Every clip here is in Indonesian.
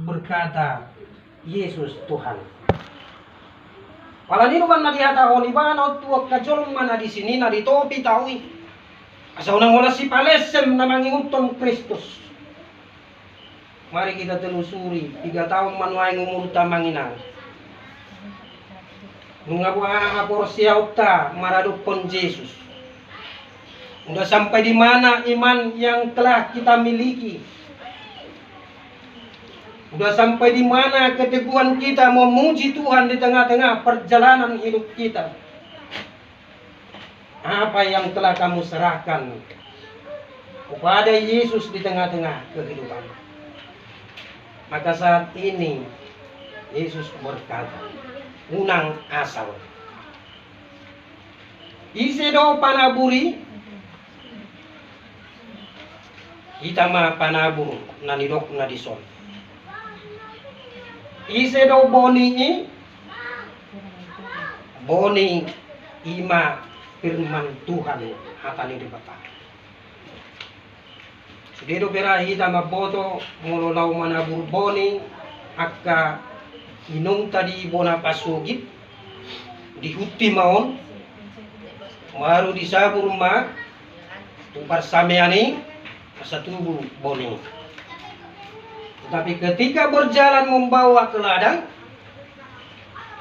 berkata Yesus Tuhan. Pala nino man nadihataon iba na tuwag kajol man na di sini na di topi tawi. Asa unang wala si palesem na mangingutom Kristus. Mari kita telusuri 3 tahun manuay ngumulta manginang. Nunga buah porsiyaw ta maradukon Yesus. Udah sampai di mana iman yang telah kita miliki? Udah sampai di mana keteguhan kita memuji Tuhan di tengah-tengah perjalanan hidup kita? Apa yang telah kamu serahkan kepada Yesus di tengah-tengah kehidupan? Maka saat ini Yesus berkata, unang asal. Isedo panaburi, kita ma panabur nanidok na dison. Isedo boni ima firman Tuhan hatani di bata. Sudedo pera hita maboto mulolaw manabur boni akka inong tadi bona pasugit dihuti maon maru disabur ma tupar sameani sa tubuh boni. Tetapi ketika berjalan membawa ke ladang,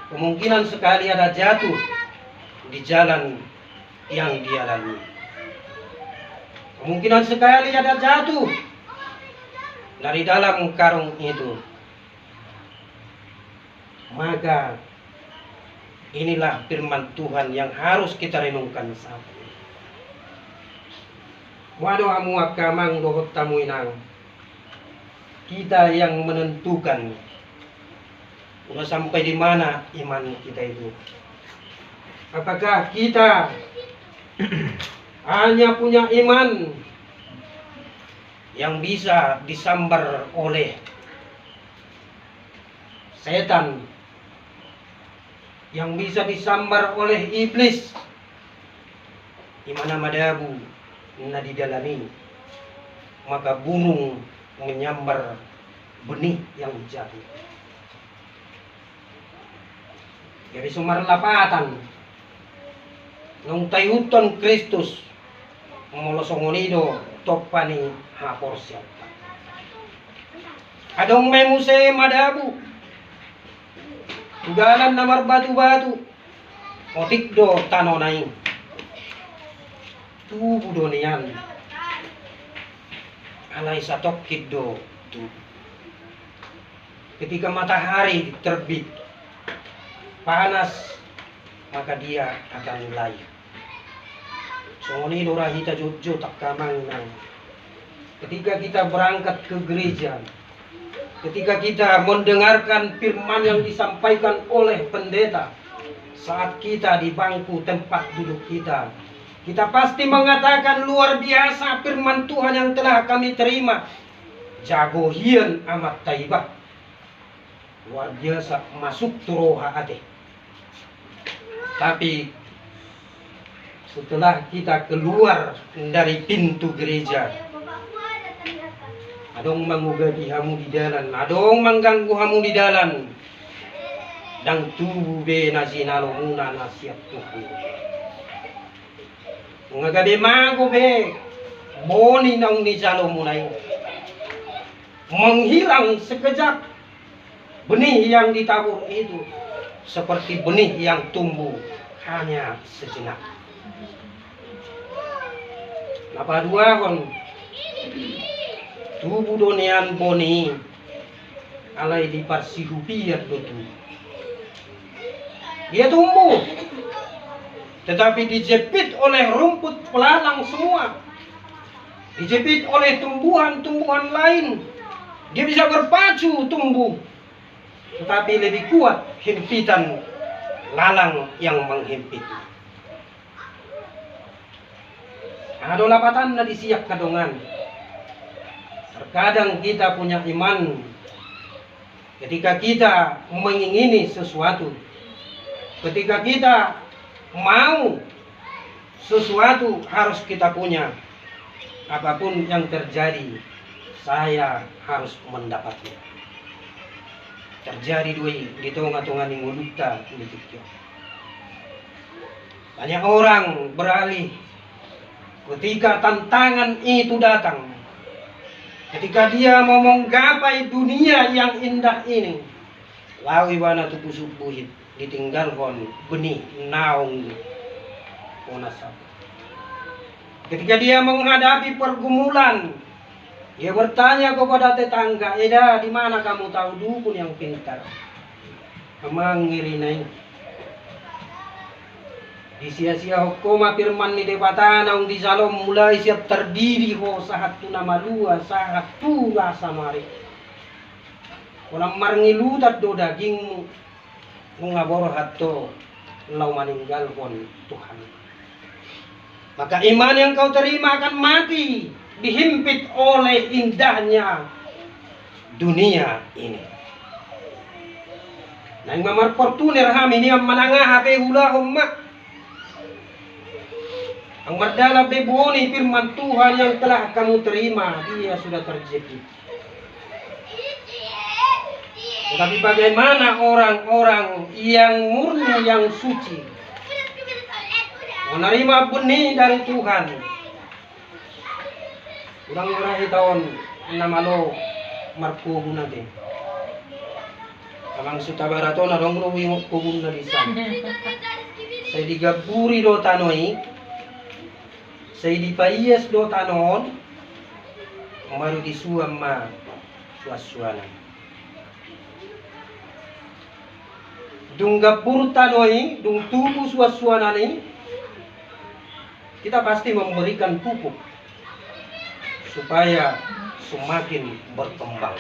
kemungkinan sekali ada jatuh di jalan yang dia lalui. Kemungkinan sekali ada jatuh dari dalam karung itu. Maka inilah firman Tuhan yang harus kita renungkan saat ini. Waduh amu akamang dohot tamu inang. Kita yang menentukan udah sampai di mana iman kita itu. Apakah kita hanya punya iman yang bisa disambar oleh setan, yang bisa disambar oleh iblis, imana madabu na didalami, maka gunung menyambar benih yang jatuh. Dari sumar lapatan nung tayuton Kristus molosongonido topani haporsiat. Adong memuse madabu tugalan namar batu-batu otikdo tanonaing tubuh donian alai satok kiddo tu. Ketika matahari terbit panas, maka dia akan layu. Songoni dorahita jojo tak kamang nang. Ketika kita berangkat ke gereja, ketika kita mendengarkan firman yang disampaikan oleh pendeta, saat kita di bangku tempat duduk kita, kita pasti mengatakan luar biasa firman Tuhan yang telah kami terima. Jago hien amat taibah. Luar biasa masuk turoha ate. Tapi setelah kita keluar dari pintu gereja, adong mangugadi hamu di dalan, adong mengganggu hamu di dalan, dan tubuh be nasinalo muna nasiat Tuhan. Ngagabi mago be boni nang ni jalo munay menghilang sekejap. Benih yang ditabur itu seperti benih yang tumbuh hanya sejenak. Napa dua kon tubuh donian boni alai di parsihupiat betul. Dia tumbuh, tetapi dijepit oleh rumput pelalang semua, dijepit oleh tumbuhan-tumbuhan lain. Dia bisa berpacu tumbuh, tetapi lebih kuat himpitan lalang yang menghimpit. Ada lapatan na disiyak kadongan. Terkadang kita punya iman ketika kita mengingini sesuatu, ketika kita mau sesuatu harus kita punya. Apapun yang terjadi, saya harus mendapatnya. terjadi di tengah-tengah nguluta politiknya. Banyak orang beralih ketika tantangan itu datang. Ketika dia mau menggapai dunia yang indah ini, lawi wana tuku subuhit ditinggalkan benih naung onasab. Ketika dia menghadapi pergumulan, dia bertanya kepada tetangga, "Eda, di mana kamu tahu dukun yang pintar?" Amang ngirinai. Di sia-sia hukuma firman ni debatan ang di salom mulai siap terdiri ho sahat tu nama lua sahat tu rasa mari. Orang marngilutat do daging mengabor hatto lau meninggal pun Tuhan. Maka iman yang kau terima akan mati dihimpit oleh indahnya dunia ini. Nah, mamar fortuner ham ini yang menangah hati hula umma. Ang mardala beboni firman Tuhan yang telah kamu terima, dia sudah terjadi. Tetapi bagaimana orang-orang yang murni, yang suci, menerima benih dari Tuhan? Kurang meraih tahun 60 marko nanti. Kamang suta barato na dong ruwing kubun na lisan. Saya digaburi do tanoi. Saya dipayas do tanon. Maru disuam ma suasuana. Dung gabur tanoi, dung tubuh suasuana ni. Kita pasti memberikan pupuk supaya semakin berkembang.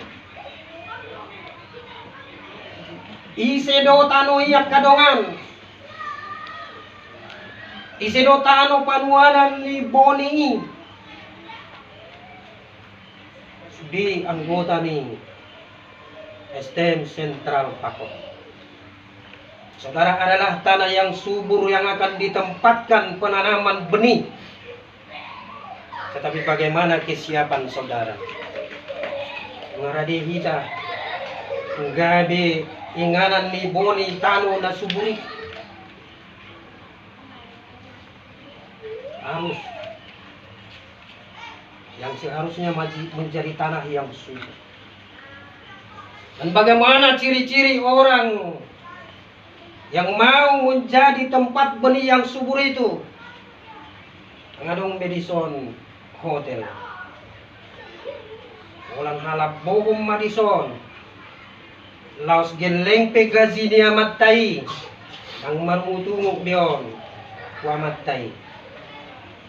Isedo tano iyak kadongan. Isedo tano panuanan ni boni. Di anggota ni STM Sentral Pakot. Saudara, adalah tanah yang subur yang akan ditempatkan penanaman benih. Tetapi bagaimana kesiapan saudara? Ngaradi hita, nggabe inganan ni boni tano na suburi. Harus yang seharusnya menjadi tanah yang subur. Dan bagaimana ciri-ciri orang yang mau menjadi tempat benih yang subur itu? Ngadong Madison Hotel. Ulang halap bohong Madison. Laos geleng pegazi ni amatay. Ang marutungok diyon. Wamatay.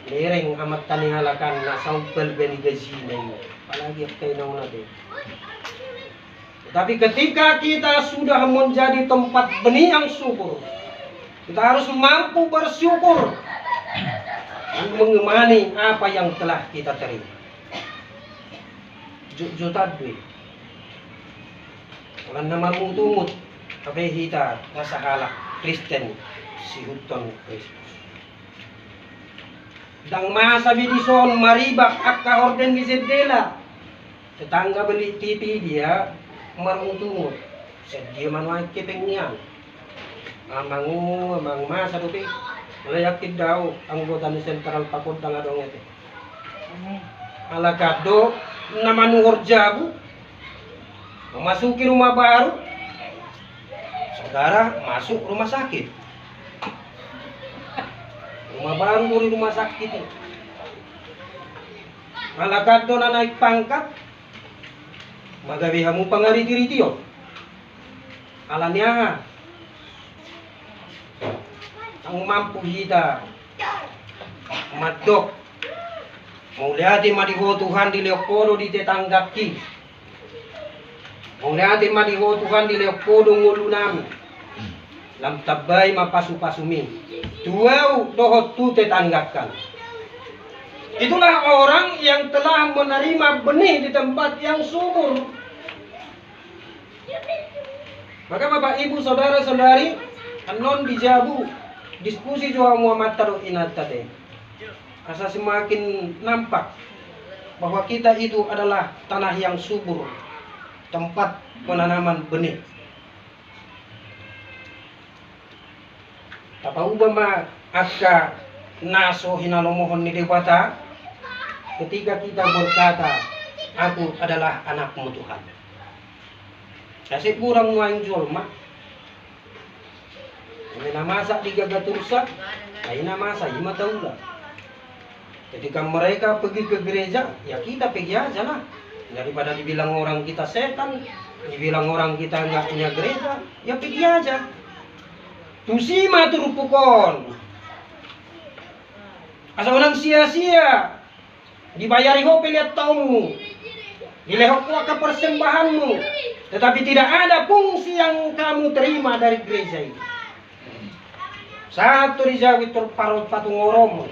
Lereng amat tani halakan na sampel beni gazi na yun. Palagi kayo na natin. Tapi ketika kita sudah menjadi tempat benih yang subur, kita harus mampu bersyukur dan mengemani apa yang telah kita terima. Juta duit. Walang naman mutumot. Tapi hita nasa halak Kristen si Hutton Kristus. Dang masabi di son maribak akka orden gisedela. Tetangga beli TV dia maruntungot. Dia manuay kipeng niyan. Amang masa dopi. Malayakid daw ang anggota ni Sentral Pakot nga dong ito. Alakado na manuhor jabu. Memasuki rumah baru. Saudara masuk rumah sakit. Rumah baru dari rumah sakit. Alakado na naik pangkat. Magabihamu pangariti-ritio. Alanya ang mampu hita madok mau lihatin madiho Tuhan di Leopoldo di tetanggaki mau lihatin madiho Tuhan di Leopoldo ngulunami lam tabay mapasu-pasumi duau dohot tu tetanggakan. Itulah orang yang telah menerima benih di tempat yang subur. Maka Bapak Ibu saudara-saudari anon dijabu diskusi jua Muhammad taruh inatate. Asa semakin nampak bahwa kita itu adalah tanah yang subur, tempat penanaman benih. Tapaubama akka naso hinalomohon ni Dewata ketika kita berkata, aku adalah anakmu Tuhan. Kasi kurang nuaing julma. Ini namasa di Gagatursa, ay namasa ima taula. Ketika mereka pergi ke gereja, ya kita pergi aja lah. Daripada dibilang orang kita setan, dibilang orang kita nggak punya gereja, ya pergi aja. Tusima turupukon. Asa orang sia-sia. Dibayari hope lihat taumu. Dilehok ke persembahanmu. Tetapi tidak ada fungsi yang kamu terima dari gereja itu. Satu rijawi terparut patung orom.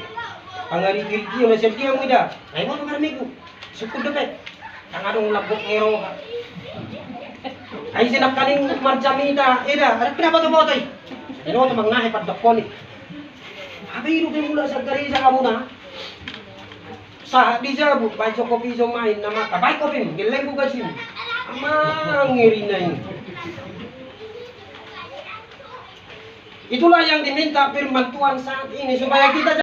Pangari kirki oleh setia muda. Ay mo marmigo. Sukod dapet. Ang adong labok ngero. Ay sinakaling marjamita. Eda, ada kenapa to mo tay? Ino to mangnahe padakon ni. Abi ru mula sa gereja kamu na. Sa di jabut bay kopi so main nama ka bay kopi gileng ko gasin. Amang ngiri na yun. Itulah yang diminta firman Tuhan saat ini supaya kita